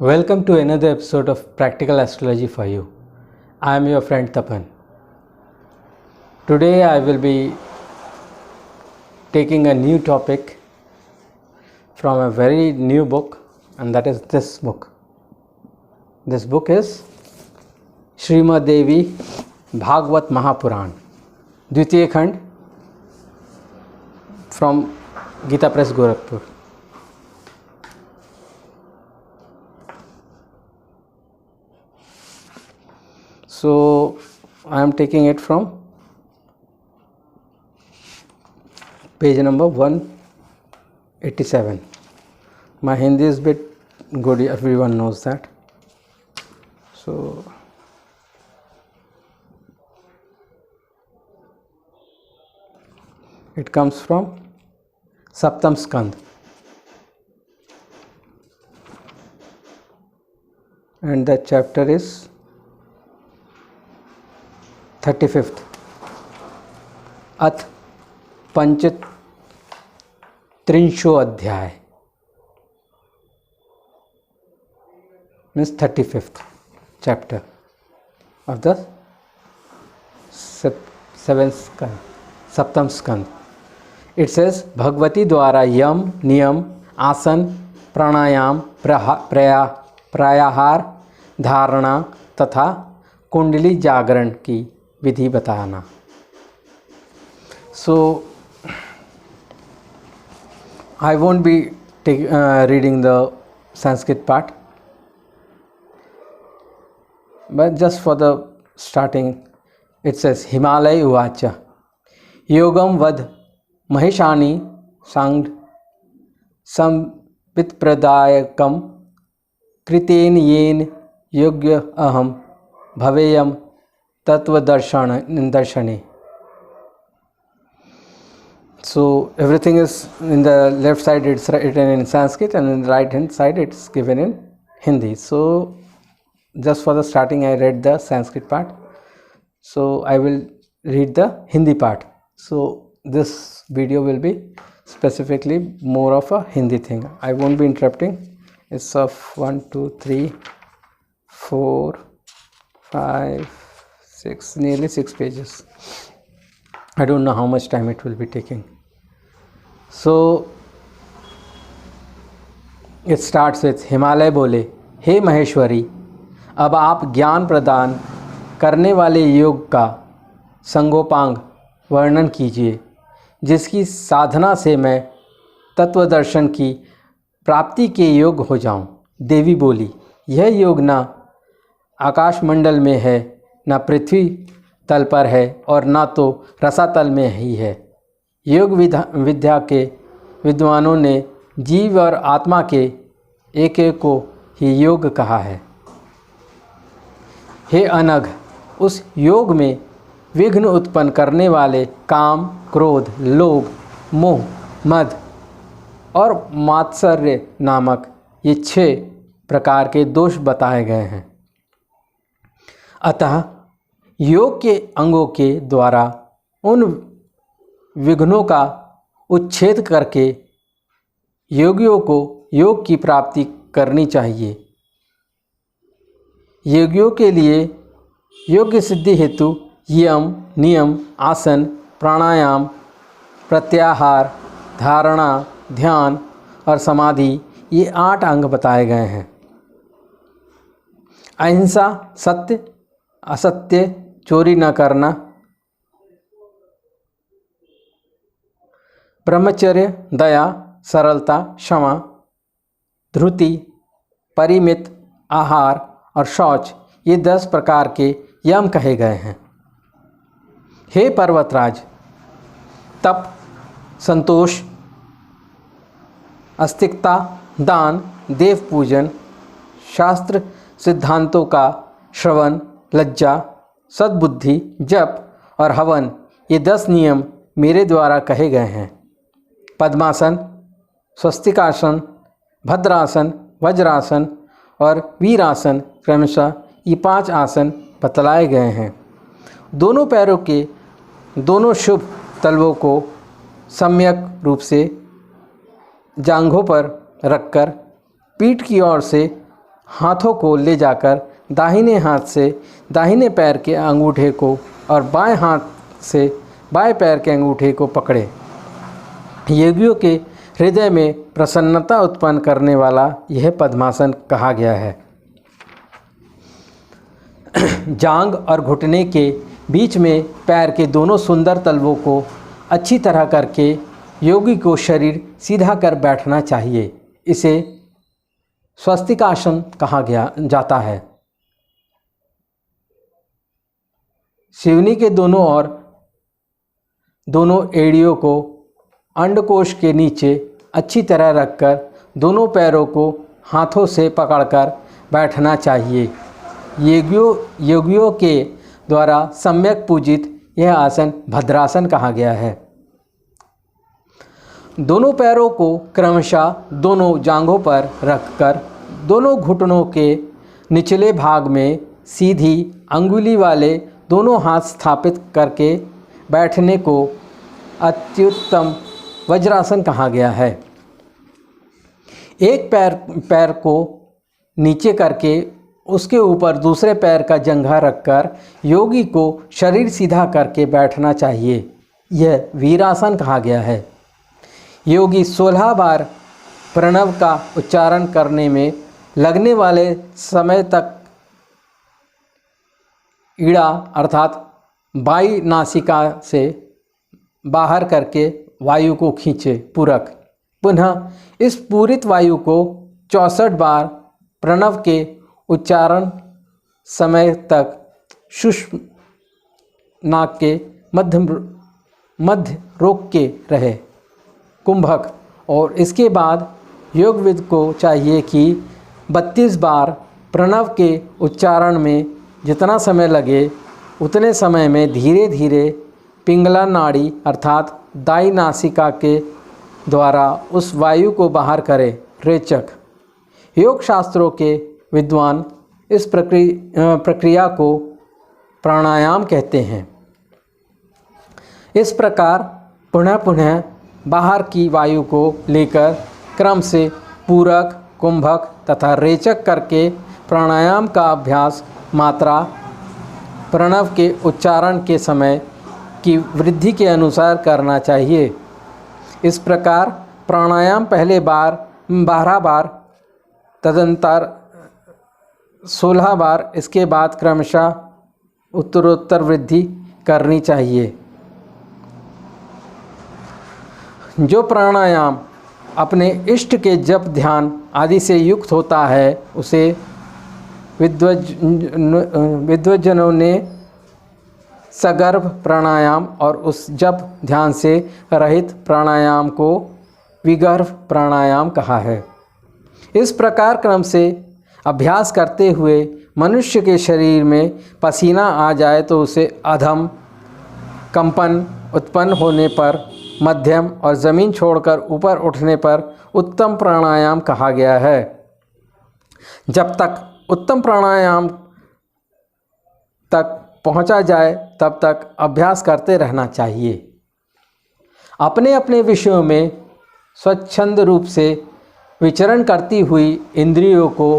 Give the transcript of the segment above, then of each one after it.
Welcome to another episode of Practical Astrology for You. I am your friend Tapan. Today I will be taking a new topic from a very new book, and that is this book. This book is Srimad Devi Bhagwat Mahapuran, Dvitiya Khand, from Gita Press, Gorakhpur. So I am taking it from page number 187. My Hindi is a bit good, everyone knows that. So it comes from Saptam Skand, and the chapter is 35th. अथ पंचत्रिंशो अध्याय means 35th chapter of the Saptam Skand. It says, Bhagwati द्वारा यम, नियम, आसन, प्राणायाम, प्रायाहार, धारणा तथा कुंडली जागरण की विधि बताना. So I won't be reading the Sanskrit part, but just for the starting, it says, Himalaya Uvacha Yogam Vad Maheshani Sang Samvitpradayakam Kriten Yen Yogya Aham Bhaveyam Tattva Darshane. So everything is in the left side, it's written in Sanskrit, and in the right hand side it's given in Hindi. So just for the starting I read the Sanskrit part, so I will read the Hindi part. So this video will be specifically more of a Hindi thing. I won't be interrupting. It's of 1, 2, 3, 4, 5, 6, nearly 6 pages. I don't know how much time it will be taking. So it starts with, Himalaya बोले, हे महेश्वरी, अब आप ज्ञान प्रदान करने वाले योग का संगोपांग वर्णन कीजिए, जिसकी साधना से मैं तत्व दर्शन की प्राप्ति के योग हो जाऊं. देवी बोली, यह योग न आकाशमंडल में है, न पृथ्वी तल पर है, और न तो रसातल में ही है. योग विद्या के विद्वानों ने जीव और आत्मा के एक एक को ही योग कहा है. हे अनघ, उस योग में विघ्न उत्पन्न करने वाले काम, क्रोध, लोभ, मोह, मद और मात्सर्य नामक ये 6 प्रकार के दोष बताए गए हैं. अतः योग के अंगों के द्वारा उन विघ्नों का उच्छेद करके योगियों को योग की प्राप्ति करनी चाहिए. योगियों के लिए योग सिद्धि हेतु यम, नियम, आसन, प्राणायाम, प्रत्याहार, धारणा, ध्यान और समाधि, ये 8 अंग बताए गए हैं. अहिंसा, सत्य, असत्य, चोरी न करना, ब्रह्मचर्य, दया, सरलता, क्षमा, धृति, परिमित आहार और शौच, ये 10 प्रकार के यम कहे गए हैं. हे पर्वतराज, तप, संतोष, आस्तिकता, दान, देव पूजन, शास्त्र सिद्धांतों का श्रवण, लज्जा, सद्बुद्धि, जप और हवन, ये 10 नियम मेरे द्वारा कहे गए हैं. पद्मासन, स्वस्तिकासन, भद्रासन, वज्रासन और वीरासन क्रमशः ये 5 आसन बतलाए गए हैं. दोनों पैरों के दोनों शुभ तलवों को सम्यक रूप से जांघों पर रखकर पीठ की ओर से हाथों को ले जाकर दाहिने हाथ से दाहिने पैर के अंगूठे को और बाएं हाथ से बाएं पैर के अंगूठे को पकड़े। योगियों के हृदय में प्रसन्नता उत्पन्न करने वाला यह पद्मासन कहा गया है। जांग और घुटने के बीच में पैर के दोनों सुंदर तलवों को अच्छी तरह करके योगी को शरीर सीधा कर बैठना चाहिए। इसे स्वस्तिकासन कहा जाता है। शिवनी के दोनों ओर दोनों एड़ियों को अंडकोश के नीचे अच्छी तरह रखकर दोनों पैरों को हाथों से पकड़कर बैठना चाहिए। योगियों के द्वारा सम्यक पूजित यह आसन भद्रासन कहा गया है। दोनों पैरों को क्रमशः दोनों जांघों पर रखकर दोनों घुटनों के निचले भाग में सीधी अंगुली वाले दोनों हाथ स्थापित करके बैठने को अत्युत्तम वज्रासन कहा गया है। एक पैर को नीचे करके उसके ऊपर दूसरे पैर का जंघा रखकर योगी को शरीर सीधा करके बैठना चाहिए। यह वीरासन कहा गया है। योगी 16 बार प्रणव का उच्चारण करने में लगने वाले समय तक ईड़ा अर्थात बाई नासिका से बाहर करके वायु को खींचे पूरक। पुनः इस पूरित वायु को 64 बार प्रणव के उच्चारण समय तक शुष्क नाक के मध्य रोक के रहे कुंभक। और इसके बाद योगविद को चाहिए कि 32 बार प्रणव के उच्चारण में जितना समय लगे उतने समय में धीरे धीरे पिंगला नाड़ी अर्थात दाई नासिका के द्वारा उस वायु को बाहर करे। रेचक। योग शास्त्रों के विद्वान इस प्रक्रिया को प्राणायाम कहते हैं। इस प्रकार पुनः पुनः बाहर की वायु को लेकर क्रम से पूरक, कुंभक तथा रेचक करके प्राणायाम का अभ्यास मात्रा प्रणव के उच्चारण के समय की वृद्धि के अनुसार करना चाहिए। इस प्रकार प्राणायाम पहले 12 बार, तदंतर 16 बार, इसके बाद क्रमशः उत्तरोत्तर वृद्धि करनी चाहिए। जो प्राणायाम अपने इष्ट के जप ध्यान आदि से युक्त होता है उसे विद्वज्जनों ने सगर्भ प्राणायाम और उस जप ध्यान से रहित प्राणायाम को विगर्भ प्राणायाम कहा है। इस प्रकार क्रम से अभ्यास करते हुए मनुष्य के शरीर में पसीना आ जाए तो उसे अधम कंपन उत्पन्न होने पर, मध्यम और ज़मीन छोड़कर ऊपर उठने पर उत्तम प्राणायाम कहा गया है। जब तक उत्तम प्राणायाम तक पहुंचा जाए तब तक अभ्यास करते रहना चाहिए। अपने अपने विषयों में स्वच्छंद रूप से विचरण करती हुई इंद्रियों को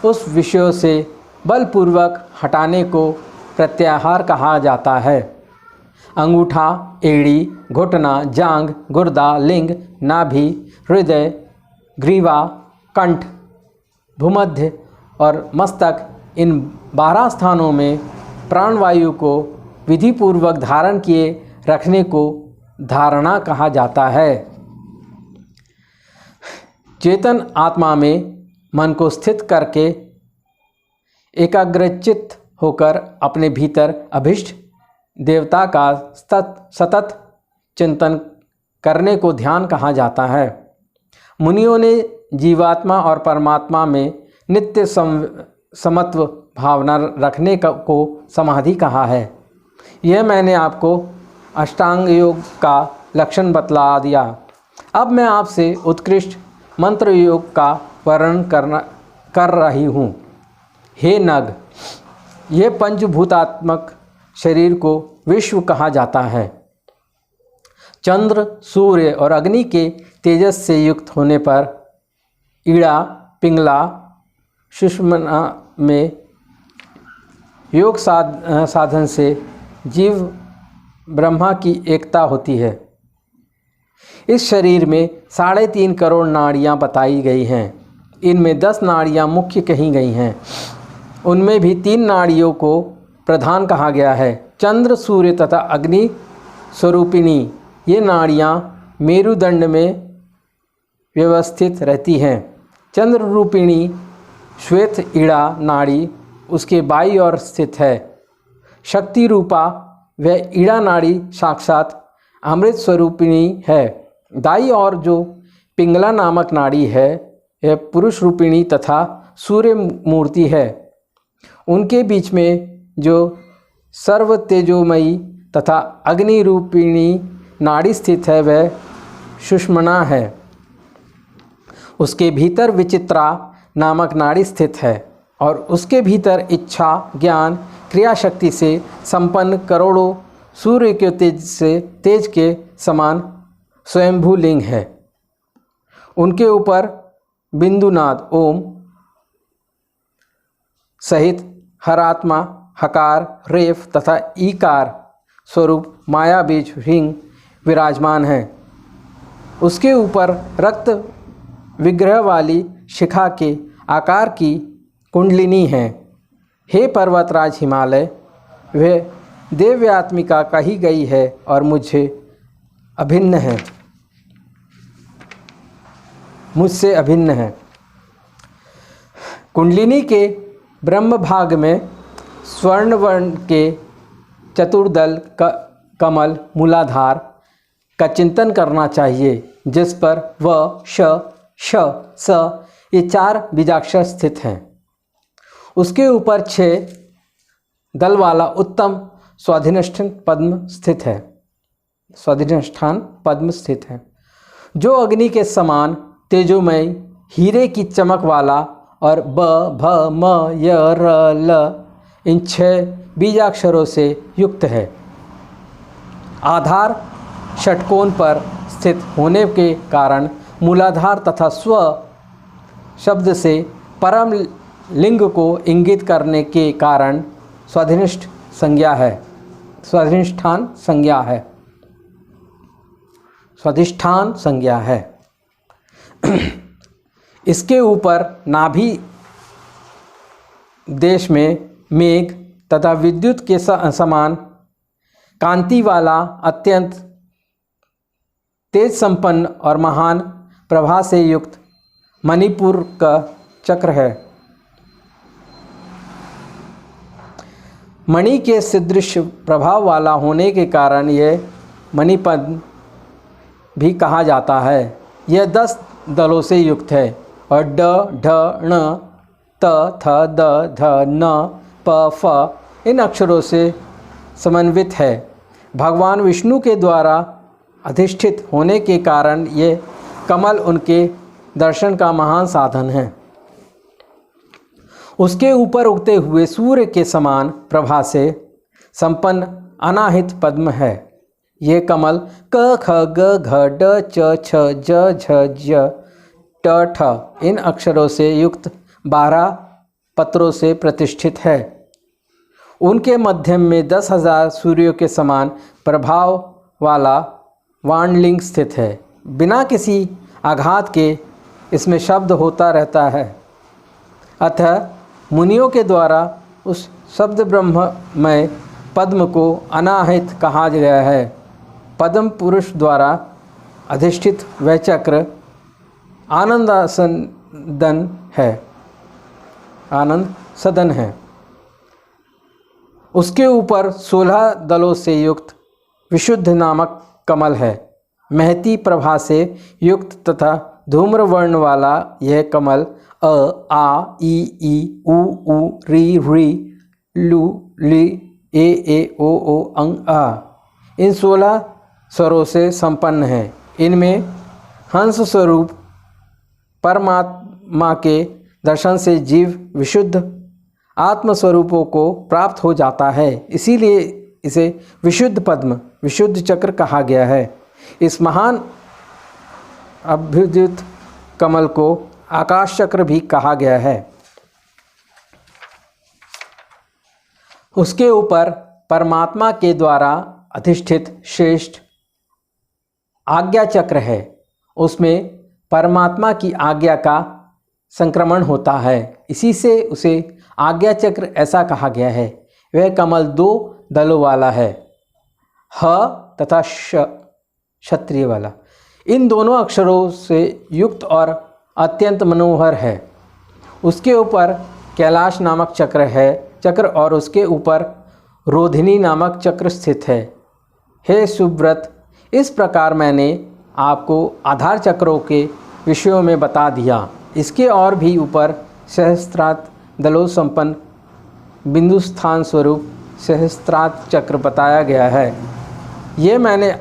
उस विषयों से बलपूर्वक हटाने को प्रत्याहार कहा जाता है। अंगूठा, एड़ी, घुटना, जांघ, गुर्दा, लिंग, नाभि, हृदय, ग्रीवा, कंठ, भूमध्य और मस्तक, इन 12 स्थानों में प्राणवायु को विधिपूर्वक धारण किए रखने को धारणा कहा जाता है। चेतन आत्मा में मन को स्थित करके एकाग्रचित्त होकर अपने भीतर अभीष्ट देवता का सतत चिंतन करने को ध्यान कहा जाता है। मुनियों ने जीवात्मा और परमात्मा में नित्य समत्व भावना रखने को समाधि कहा है। यह मैंने आपको अष्टांग योग का लक्षण बतला दिया। अब मैं आपसे उत्कृष्ट मंत्र योग का वर्णन कर रही हूँ। हे नग, यह पंचभूतात्मक शरीर को विश्व कहा जाता है। चंद्र, सूर्य और अग्नि के तेजस से युक्त होने पर ईड़ा, पिंगला, सुषुम्ना में योग साधन से जीव ब्रह्मा की एकता होती है। इस शरीर में 3.5 करोड़ नाड़ियाँ बताई गई हैं। इनमें 10 नाड़ियाँ मुख्य कही गई हैं। उनमें भी 3 नाड़ियों को प्रधान कहा गया है। चंद्र, सूर्य तथा अग्नि स्वरूपिणी ये नाड़ियाँ मेरुदंड में व्यवस्थित रहती हैं। चंद्र रूपिणी श्वेत ईड़ा नाड़ी उसके बाईं ओर स्थित है। शक्ति रूपा वह ईड़ा नाड़ी साक्षात अमृत स्वरूपिणी है। दाईं ओर जो पिंगला नामक नाड़ी है यह पुरुष रूपिणी तथा सूर्य मूर्ति है। उनके बीच में जो सर्व तेजोमयी तथा अग्नि रूपिणी नाड़ी स्थित है वह सुषुम्ना है। उसके भीतर विचित्रा नामक नाड़ी स्थित है और उसके भीतर इच्छा, ज्ञान, क्रिया शक्ति से संपन्न करोड़ों सूर्य के तेज के समान स्वयंभू लिंग है। उनके ऊपर बिंदुनाद ओम सहित हरात्मा, हकार, रेफ तथा ईकार स्वरूप माया बीज ह्रीं विराजमान है। उसके ऊपर रक्त विग्रह वाली शिखा के आकार की कुंडलिनी है। हे पर्वतराज हिमालय, वह दिव्यात्मिका कही गई है और मुझसे अभिन्न है। कुंडलिनी के ब्रह्म भाग में स्वर्ण वर्ण के चतुर्दल कमल मूलाधार का चिंतन करना चाहिए, जिस पर व, श, स ये 4 बीजाक्षर स्थित हैं। उसके ऊपर 6 दल वाला उत्तम स्वाधिष्ठान पद्म स्थित है, जो अग्नि के समान तेजोमय हीरे की चमक वाला और ब, भ, म, य, र, ल इन 6 बीजाक्षरों से युक्त है। आधार षटकोण पर स्थित होने के कारण मूलाधार तथा स्व शब्द से परम लिंग को इंगित करने के कारण स्वाधिष्ठान संज्ञा है। इसके ऊपर नाभि देश में मेघ तथा विद्युत के समान कांति वाला अत्यंत तेज संपन्न और महान प्रभा से युक्त मणिपुर का चक्र है। मणि के सदृश प्रभाव वाला होने के कारण यह मणिपद्म भी कहा जाता है। यह 10 दलों से युक्त है और ड, ढ, ण, त, थ, द, ध, न, प, फ इन अक्षरों से समन्वित है। भगवान विष्णु के द्वारा अधिष्ठित होने के कारण ये कमल उनके दर्शन का महान साधन है। उसके ऊपर उगते हुए सूर्य के समान प्रभा से संपन्न अनाहित पद्म है। ये कमल क, ख, ग, घ, ड, च, छ, ज, झ, ज, ट, ठ इन अक्षरों से युक्त 12 पत्रों से प्रतिष्ठित है। उनके मध्यम में 10,000 सूर्यों के समान प्रभाव वाला वाणलिंग स्थित है। बिना किसी आघात के इसमें शब्द होता रहता है। अतः मुनियों के द्वारा उस शब्द ब्रह्ममय पद्म को अनाहित कहा गया है। पद्म पुरुष द्वारा अधिष्ठित वह चक्र आनंद सदन है। उसके ऊपर 16 दलों से युक्त विशुद्ध नामक कमल है। महती प्रभा से युक्त तथा धूम्र वर्ण वाला यह कमल अ, आ, ई, उ, री, लू, ली, ए, ओ, अंग, आ इन 16 स्वरों से संपन्न है। इनमें हंस स्वरूप परमात्मा के दर्शन से जीव विशुद्ध आत्मस्वरूपों को प्राप्त हो जाता है। इसीलिए इसे विशुद्ध पद्म, विशुद्ध चक्र कहा गया है। इस महान अभ्युदित कमल को आकाश चक्र भी कहा गया है। उसके ऊपर परमात्मा के द्वारा अधिष्ठित श्रेष्ठ आज्ञा चक्र है। उसमें परमात्मा की आज्ञा का संक्रमण होता है, इसी से उसे आज्ञा चक्र ऐसा कहा गया है। वह कमल 2 दलों वाला है, ह तथा श क्षत्रिय वाला। इन दोनों अक्षरों से युक्त और अत्यंत मनोहर है। उसके ऊपर कैलाश नामक चक्र और उसके ऊपर रोधिनी नामक चक्र स्थित है। हे सुव्रत, इस प्रकार मैंने आपको आधार चक्रों के विषयों में बता दिया। इसके और भी ऊपर सहस्त्रार्थ दलों संपन्न बिंदु स्थान स्वरूप सहस्त्रार्थ चक्र बताया गया है। ये मैंने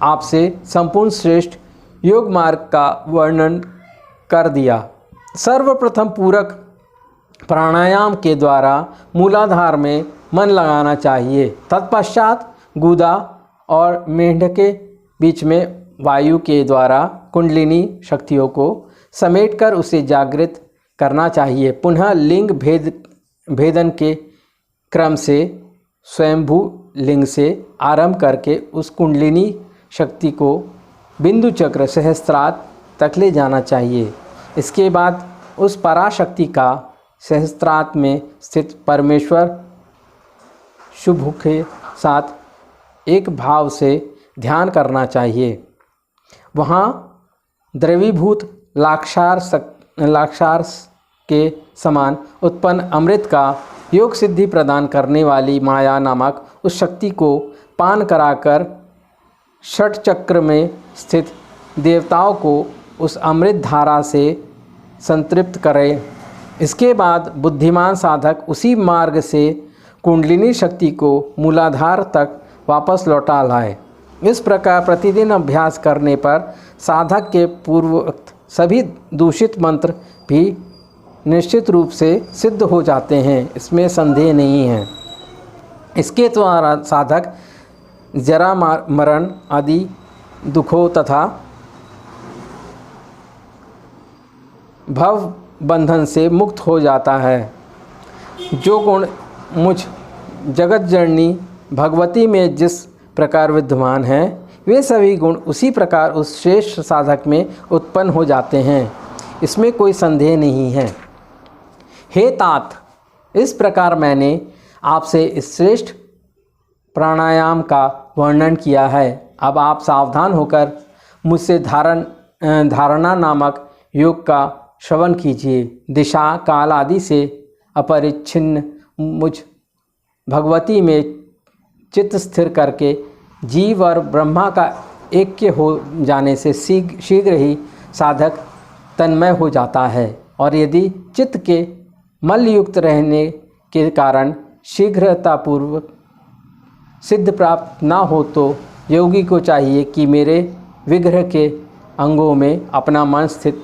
आपसे संपूर्ण श्रेष्ठ योग मार्ग का वर्णन कर दिया। सर्वप्रथम पूरक प्राणायाम के द्वारा मूलाधार में मन लगाना चाहिए। तत्पश्चात गुदा और मेंढक के बीच में वायु के द्वारा कुंडलिनी शक्तियों को समेटकर उसे जागृत करना चाहिए। पुनः लिंग भेदन के क्रम से स्वयंभू लिंग से आरंभ करके उस कुंडलिनी शक्ति को बिंदु चक्र सहस्त्रार्थ तक ले जाना चाहिए। इसके बाद उस पराशक्ति का सहस्त्रार्थ में स्थित परमेश्वर शुभ के साथ एक भाव से ध्यान करना चाहिए। वहाँ द्रवीभूत लाक्षार के समान उत्पन्न अमृत का योग सिद्धि प्रदान करने वाली माया नामक उस शक्ति को पान कराकर षट चक्र में स्थित देवताओं को उस अमृत धारा से संतृप्त करे। इसके बाद बुद्धिमान साधक उसी मार्ग से कुंडलिनी शक्ति को मूलाधार तक वापस लौटा लाए। इस प्रकार प्रतिदिन अभ्यास करने पर साधक के पूर्वोक्त सभी दूषित मंत्र भी निश्चित रूप से सिद्ध हो जाते हैं, इसमें संदेह नहीं है। इसके द्वारा साधक जरा मरण आदि दुखों तथा भव बंधन से मुक्त हो जाता है। जो गुण मुझ जगत जननी भगवती में जिस प्रकार विद्यमान हैं, वे सभी गुण उसी प्रकार उस श्रेष्ठ साधक में उत्पन्न हो जाते हैं, इसमें कोई संदेह नहीं है। हे तात, इस प्रकार मैंने आपसे इस श्रेष्ठ प्राणायाम का वर्णन किया है। अब आप सावधान होकर मुझसे धारणा नामक योग का श्रवण कीजिए। दिशा काल आदि से अपरिच्छिन्न मुझ भगवती में चित्त स्थिर करके जीव और ब्रह्मा का ऐक्य हो जाने से शीघ्र ही साधक तन्मय हो जाता है। और यदि चित्त के मलयुक्त रहने के कारण शीघ्रतापूर्वक सिद्ध प्राप्त ना हो तो योगी को चाहिए कि मेरे विग्रह के अंगों में अपना मन स्थित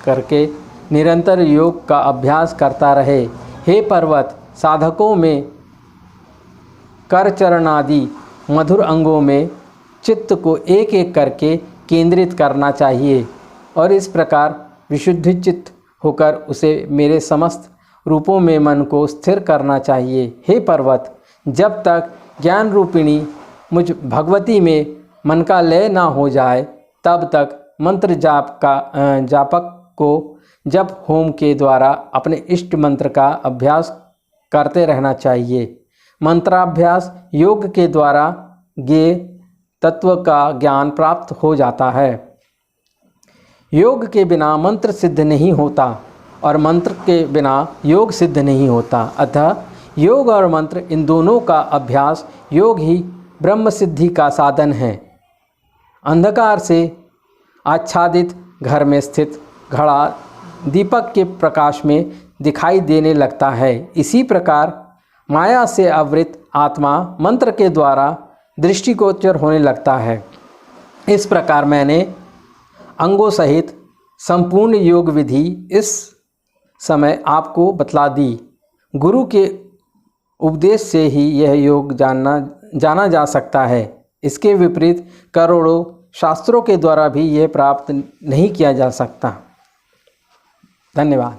करके निरंतर योग का अभ्यास करता रहे। हे पर्वत, साधकों में कर चरण आदि मधुर अंगों में चित्त को एक एक करके केंद्रित करना चाहिए और इस प्रकार विशुद्ध चित्त होकर उसे मेरे समस्त रूपों में मन को स्थिर करना चाहिए। हे पर्वत, जब तक ज्ञान रूपिणी मुझ भगवती में मन का लय ना हो जाए तब तक मंत्र जापक को जप होम के द्वारा अपने इष्ट मंत्र का अभ्यास करते रहना चाहिए। मंत्राभ्यास योग के द्वारा ज्ञेय तत्व का ज्ञान प्राप्त हो जाता है। योग के बिना मंत्र सिद्ध नहीं होता और मंत्र के बिना योग सिद्ध नहीं होता। अतः योग और मंत्र इन दोनों का अभ्यास योग ही ब्रह्म सिद्धि का साधन है। अंधकार से आच्छादित घर में स्थित घड़ा दीपक के प्रकाश में दिखाई देने लगता है। इसी प्रकार माया से आवृत आत्मा मंत्र के द्वारा दृष्टिगोचर होने लगता है। इस प्रकार मैंने अंगों सहित संपूर्ण योग विधि इस समय आपको बतला दी। गुरु के उपदेश से ही यह योग जाना जा सकता है। इसके विपरीत करोड़ों शास्त्रों के द्वारा भी यह प्राप्त नहीं किया जा सकता। धन्यवाद।